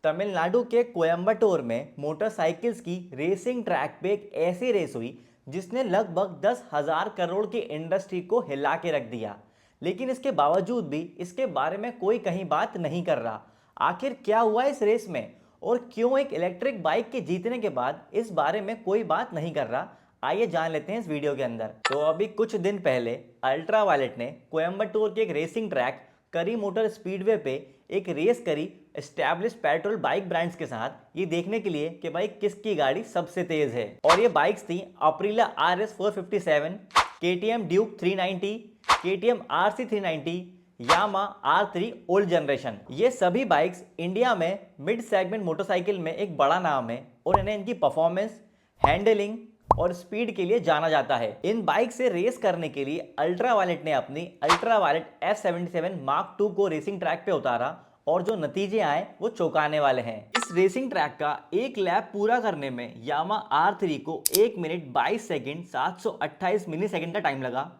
तमिलनाडु के कोयम्बटूर में मोटरसाइकिल्स की रेसिंग ट्रैक पे एक ऐसी रेस हुई जिसने लगभग 10,000 करोड़ की इंडस्ट्री को हिला के रख दिया। लेकिन इसके बावजूद भी इसके बारे में कोई कहीं बात नहीं कर रहा। आखिर क्या हुआ इस रेस में और क्यों एक इलेक्ट्रिक बाइक के जीतने के बाद इस बारे में कोई बात नहीं कर रहा, आइए जान लेते हैं इस वीडियो के अंदर। तो अभी कुछ दिन पहले अल्ट्रा वायलेट ने कोयम्बटूर के एक रेसिंग ट्रैक करी मोटर स्पीडवे पे एक रेस करी एस्टैब्लिश पेट्रोल बाइक ब्रांड्स के साथ, ये देखने के लिए कि भाई किसकी गाड़ी सबसे तेज है। और ये बाइक्स थी अप्रीला RS457, KTM Duke 390, KTM RC390, यामा R3 ओल्ड जनरेशन। ये सभी बाइक्स इंडिया में मिड सेगमेंट मोटरसाइकिल में एक बड़ा नाम है और इन्हें इनकी परफॉर्मेंस, हैंडलिंग और स्पीड के लिए जाना जाता है। इन बाइक से रेस करने के लिए अल्ट्रा वायलेट ने अपनी अल्ट्रा वायलेट F77 मार्क 2 को रेसिंग ट्रैक पे उतारा और जो नतीजे आए वो चौंकाने वाले हैं। इस रेसिंग ट्रैक का एक लैप पूरा करने में यामा R3 को 1 मिनट 22 सेकंड 728 मिली सेकंड का टाइम लगा।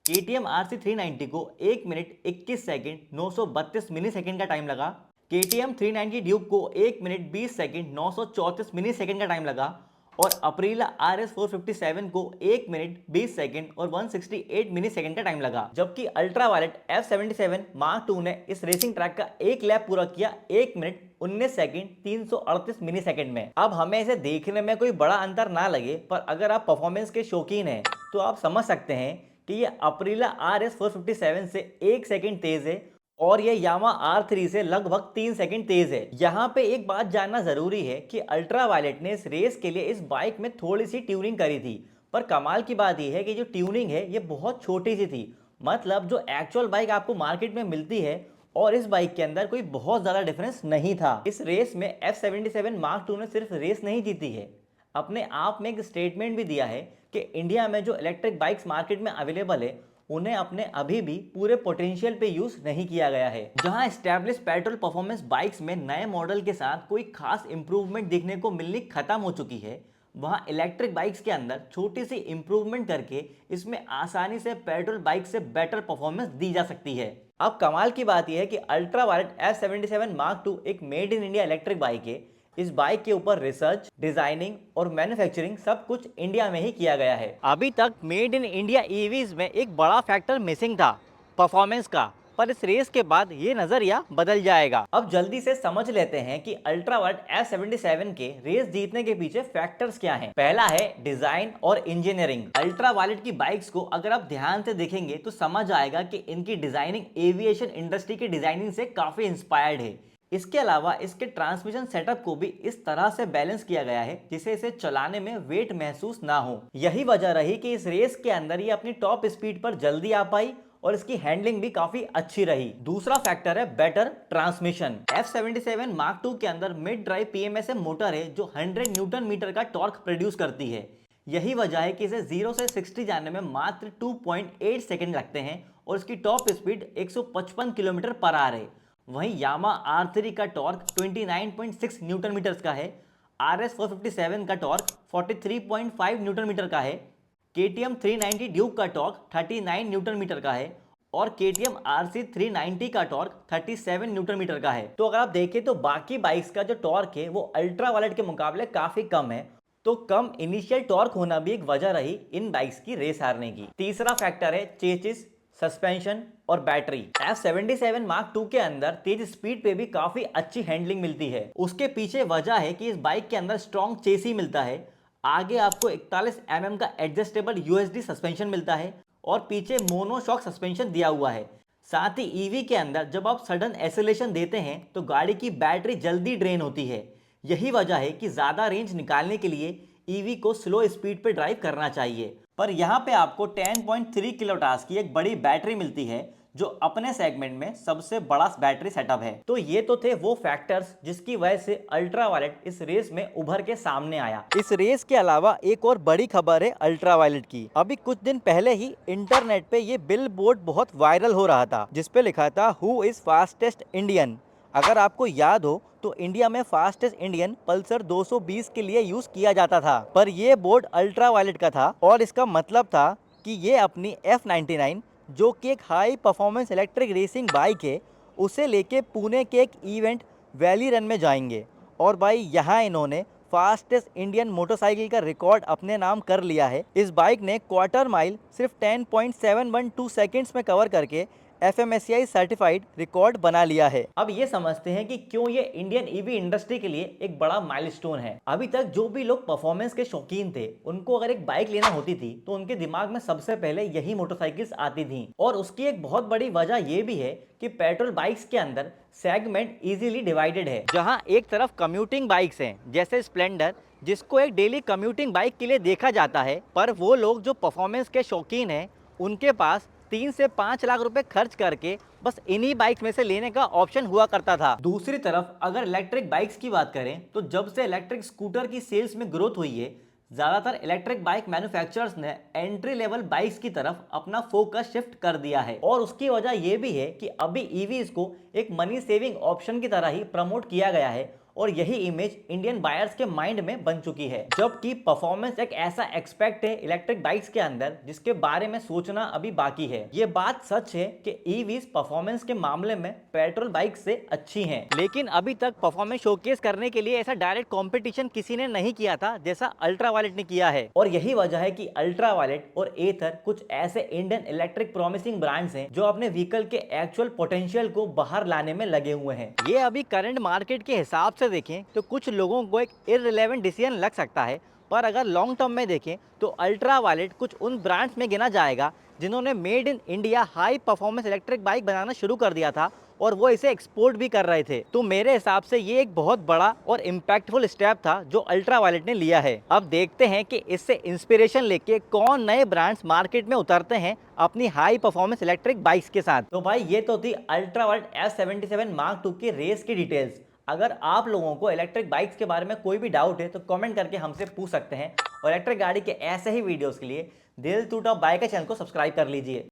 KTM RC390 को 1 मिनट 21 सेकंड 932 मिली सेकंड का टाइम लगा। KTM 390 ड्यूक को 1 मिनट 20 सेकंड 934 मिली सेकंड का टाइम लगा और अप्रीला RS457 को 1 मिनट 20 सेकंड और 168 मिली सेकंड का टाइम लगा। जबकि अल्ट्रा वायलेट F77 मार्क 2 ने इस रेसिंग ट्रैक का एक लैप पूरा किया 1 मिनट 19 सेकंड 338 मिली सेकंड में। अब हमें इसे देखने में कोई बड़ा अंतर ना लगे, पर अगर आप परफॉर्मेंस के शौकीन हैं तो आप समझ सकते हैं कि ये अप्रीला RS457 से 1 सेकंड तेज है और ये यामा R3 से लगभग 3 सेकंड तेज है। यहाँ पे एक बात जानना जरूरी है कि अल्ट्रा वायलेट ने इस रेस के लिए इस बाइक में थोड़ी सी ट्यूनिंग करी थी, पर कमाल की बात यह है कि जो ट्यूनिंग है ये बहुत छोटी सी थी। मतलब जो एक्चुअल बाइक आपको मार्केट में मिलती है और इस बाइक के अंदर कोई बहुत ज्यादा डिफरेंस नहीं था। इस रेस में F77 मार्क 2 ने सिर्फ रेस नहीं जीती है, अपने आप में एक स्टेटमेंट भी दिया है कि इंडिया में जो इलेक्ट्रिक बाइक्स मार्केट में अवेलेबल है उन्हें अपने अभी भी पूरे पोटेंशियल पे यूज नहीं किया गया है। जहां एस्टैब्लिश पेट्रोल परफॉर्मेंस बाइक्स में नए मॉडल के साथ कोई खास इंप्रूवमेंट देखने को मिलनी खत्म हो चुकी है, वहां इलेक्ट्रिक बाइक्स के अंदर छोटी सी इंप्रूवमेंट करके इसमें आसानी से पेट्रोल बाइक से बेटर परफॉर्मेंस दी जा सकती है। अब कमाल की बात यह है कि अल्ट्रा वायलेट F77 मार्क 2 एक made in India electric bike है। इस बाइक के ऊपर रिसर्च, डिजाइनिंग और मैन्युफैक्चरिंग सब कुछ इंडिया में ही किया गया है। अभी तक मेड इन इंडिया ईवीज में एक बड़ा फैक्टर मिसिंग था, परफॉर्मेंस का, पर इस रेस के बाद ये नजरिया बदल जाएगा। अब जल्दी से समझ लेते हैं कि अल्ट्रा वायलेट F77 के रेस जीतने के पीछे फैक्टर्स क्या हैं। पहला है डिजाइन और इंजीनियरिंग। अल्ट्रा वायलेट की बाइक्स को अगर आप ध्यान से देखेंगे तो समझ आएगा कि इनकी डिजाइनिंग एविएशन इंडस्ट्री की डिजाइनिंग से काफी इंस्पायर्ड है। इसके अलावा इसके ट्रांसमिशन सेटअप को भी इस तरह से बैलेंस किया गया है जिसे इसे चलाने में वेट महसूस ना हो। यही वजह रही कि इस रेस के अंदर ये अपनी टॉप स्पीड पर जल्दी आ पाई और इसकी हैंडलिंग भी काफी अच्छी रही। दूसरा फैक्टर है बेटर ट्रांसमिशन। F77 मार्क 2 के अंदर मिड ड्राइव PMSM मोटर है जो 100 न्यूटन मीटर का टॉर्क प्रोड्यूस करती है। यही वजह है कि इसे 0 से 60 जाने में मात्र 2.8 सेकंड लगते हैं और इसकी top speed 155 kilometre per hour है। वहीं यामा R3 का टॉर्क 29.6 न्यूटन मीटर का है, RS457 का टॉर्क 43.5 न्यूटन मीटर का है, KTM 390 ड्यूक का टॉर्क 39 न्यूटन मीटर का है और KTM RC390 का टॉर्क 37 न्यूटन मीटर का है। तो अगर आप देखें तो बाकी बाइक्स का जो टॉर्क है वो अल्ट्रा वायलेट के मुकाबले काफी कम है, तो कम इनिशियल टॉर्क होना भी एक वजह रही इन बाइक्स की रेस हारने की। तीसरा फैक्टर है चेसिस, सस्पेंशन और बैटरी। F77 मार्क 2 के अंदर तेज स्पीड पे भी काफी अच्छी हैंडलिंग मिलती है। उसके पीछे वजह है कि इस बाइक के अंदर स्ट्रॉन्ग चेसी मिलता है, आगे आपको 41 mm का एडजस्टेबल USD सस्पेंशन मिलता है और पीछे मोनोशॉक सस्पेंशन दिया हुआ है। साथ ही ईवी के अंदर जब आप सडन एक्सेलरेशन देते हैं तो गाड़ी की बैटरी जल्दी ड्रेन होती है। यही वजह है कि ज्यादा रेंज निकालने के लिए ईवी को स्लो स्पीड पे ड्राइव करना चाहिए। पर यहाँ पे आपको 10.3 किलोवाट की एक बड़ी बैटरी मिलती है जो अपने सेगमेंट में सबसे बड़ा बैटरी सेटअप है। तो ये तो थे वो फैक्टर्स जिसकी वजह से अल्ट्रा वायलेट इस रेस में उभर के सामने आया। इस रेस के अलावा एक और बड़ी खबर है अल्ट्रा वायलेट की। अभी कुछ दिन पहले ही इंटरनेट पे ये बिल बोर्ड बहुत वायरल हो रहा था जिसपे लिखा था हु इज फास्टेस्ट इंडियन। अगर आपको याद हो तो इंडिया में फास्टेस्ट इंडियन पल्सर 220 के लिए यूज किया जाता था, पर यह बोर्ड अल्ट्रा वायलेट का था और इसका मतलब था कि ये अपनी F99 जो कि एक high performance electric racing bike है उसे लेके पुणे के एक इवेंट वैली रन में जाएंगे। और भाई यहाँ इन्होंने फास्टेस्ट इंडियन मोटरसाइकिल का रिकॉर्ड अपने नाम कर लिया है। इस बाइक ने क्वार्टर माइल सिर्फ 10.712 सेकंड्स में कवर करके FMSCI सर्टिफाइड रिकॉर्ड बना लिया है। अब ये समझते हैं कि क्यों ये इंडियन ईवी इंडस्ट्री के लिए एक बड़ा माइलस्टोन है। अभी तक जो भी लोग परफॉर्मेंस के शौकीन थे, उनको अगर एक बाइक लेना होती थी तो उनके दिमाग में सबसे पहले यही मोटरसाइकिल्स आती थी। और उसकी एक बहुत बड़ी वजह ये भी है कि पेट्रोल बाइक्स के अंदर सेगमेंट इजीली डिवाइडेड है। जहां एक तरफ कम्यूटिंग बाइक्स हैं जैसे स्प्लेंडर, जिसको एक डेली कम्यूटिंग बाइक के लिए देखा जाता है, पर वो लोग जो परफॉर्मेंस के शौकीन हैं उनके पास 3 से 5 लाख रुपए खर्च करके बस इन्हीं बाइक्स में से लेने का ऑप्शन हुआ करता था। दूसरी तरफ अगर इलेक्ट्रिक बाइक्स की बात करें तो जब से इलेक्ट्रिक स्कूटर की सेल्स में ग्रोथ हुई है, ज्यादातर इलेक्ट्रिक बाइक मैन्युफैक्चरर्स ने एंट्री लेवल बाइक्स की तरफ अपना फोकस शिफ्ट कर दिया है। और उसकी वजह यह भी है कि अभी ईवीज को एक मनी सेविंग ऑप्शन की तरह ही प्रमोट किया गया है और यही इमेज इंडियन बायर्स के माइंड में बन चुकी है। जबकि परफॉर्मेंस एक ऐसा एक्सपेक्ट है इलेक्ट्रिक बाइक्स के अंदर जिसके बारे में सोचना अभी बाकी है। ये बात सच है कि ईवीज परफॉर्मेंस के मामले में पेट्रोल बाइक से अच्छी हैं, लेकिन अभी तक परफॉर्मेंस शोकेस करने के लिए ऐसा डायरेक्ट कंपटीशन किसी ने नहीं किया था जैसा अल्ट्रावायलेट ने किया है। और यही वजह है कि अल्ट्रावायलेट और एथर कुछ ऐसे इंडियन इलेक्ट्रिक प्रॉमिसिंग ब्रांड्स हैं जो अपने व्हीकल के एक्चुअल पोटेंशियल को बाहर लाने में लगे हुए हैं। ये अभी करंट मार्केट के हिसाब से देखें तो कुछ लोगों को एक इररिलेवेंट डिसीजन लग सकता है, पर अगर लॉन्ग टर्म में देखें तो अल्ट्रावायलेट कुछ उन ब्रांड्स में गिना जाएगा जिन्होंने made in India high performance electric bike बनाना शुरू कर दिया था और वो इसे एक्सपोर्ट भी कर रहे थे। तो मेरे हिसाब से ये एक बहुत बड़ा और इम्पैक्टफुल स्टेप था जो अल्ट्रावायलेट ने लिया है। अब देखते हैं कि इससे इंस्पिरेशन लेके कौन नए ब्रांड्स मार्केट में उतरते हैं अपनी हाई परफॉर्मेंस इलेक्ट्रिक बाइक्स के साथ। तो भाई ये तो थी अल्ट्रावायलेट S77 Mark II की रेस की डिटेल्स। अगर आप लोगों को इलेक्ट्रिक बाइक्स के बारे में कोई भी डाउट है तो कमेंट करके हमसे पूछ सकते हैं। और इलेक्ट्रिक गाड़ी के ऐसे ही वीडियोस के लिए दिल टू टॉप बाइक के चैनल को सब्सक्राइब कर लीजिए।